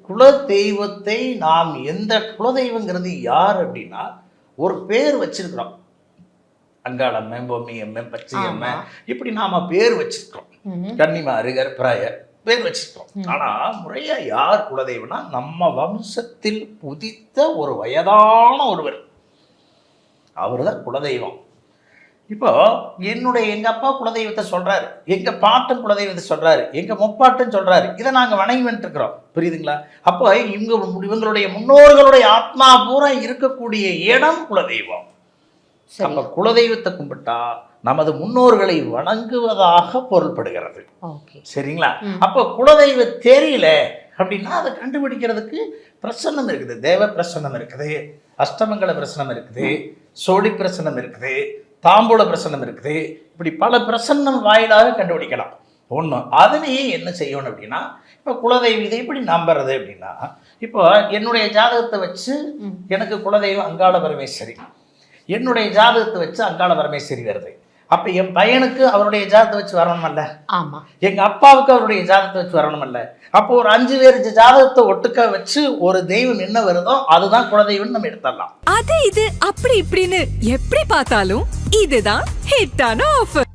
குல தெய்வத்தை நாம் எந்த குலதெய்வங்கிறது யார் அப்படின்னா ஒரு பேர் வச்சிருக்கிறோம். அங்காளம்ம, பொம்மியம்ம, பச்சையம்ம, இப்படி நாம பேர் வச்சிருக்கிறோம். கன்னிமாரு, கற்பராயர் பேர் வச்சிருக்கோம். ஆனா முறையா யார் குலதெய்வம்னா நம்ம வம்சத்தில் புதித்த ஒரு வயதான ஒருவர், அவர் தான் குலதெய்வம். இப்போ எங்க அப்பா குலதெய்வத்தை சொல்றாரு, எங்க பாட்டன் குலதெய்வத்தை சொல்றாரு, எங்க முப்பாட்டன் சொல்றாரு, இதை நாங்க வணங்கி வந்துட்டு இருக்கிறோம். புரியுதுங்களா? அப்போ இவங்களுடைய முன்னோர்களுடைய ஆத்மா பூரா இருக்கக்கூடிய இடம் குலதெய்வம். நம்ம குலதெய்வத்தை கும்பிட்டா நமது முன்னோர்களை வணங்குவதாக பொருள்படுகிறது. சரிங்களா? அப்போ குலதெய்வ தெரியல அப்படின்னா அதை கண்டுபிடிக்கிறதுக்கு பிரசன்னம் இருக்குது. தேவ பிரசன்னம் இருக்குது, அஷ்டமங்கல பிரசன்னம் இருக்குது, சோழி பிரசன்னம் இருக்குது, தாம்பூல பிரசன்னம் இருக்குது. இப்படி பல பிரசன்னம் வாயிலாக கண்டுபிடிக்கலாம். ஒன்று அதுலேயே என்ன செய்யணும் அப்படின்னா, இப்போ குலதெய்வம் இதை எப்படி நம்புறது அப்படின்னா, இப்போ என்னுடைய ஜாதகத்தை வச்சு எனக்கு குலதெய்வம் அங்காள பரமேஸ்வரி, என்னுடைய ஜாதகத்தை வச்சு அங்காள பரமேஸ்வரி வருது. அப்போ என் பையனுக்கு அவருடைய ஜாதகத்தை வச்சு வரணுமல்ல? ஆமாம். எங்கள் அப்பாவுக்கு அவருடைய ஜாதகத்தை வச்சு வரணுமல்ல? அப்போ ஒரு 5 பேர் ஜாதகத்தை ஒட்டுக்க வச்சு ஒரு தெய்வம் என்ன வருதோ அதுதான் குலதெய்வம் நம்ம எடுத்துடலாம். அது இது அப்படி இப்படின்னு எப்படி பார்த்தாலும் இதுதான் ஹிட்டான ஆஃபர்.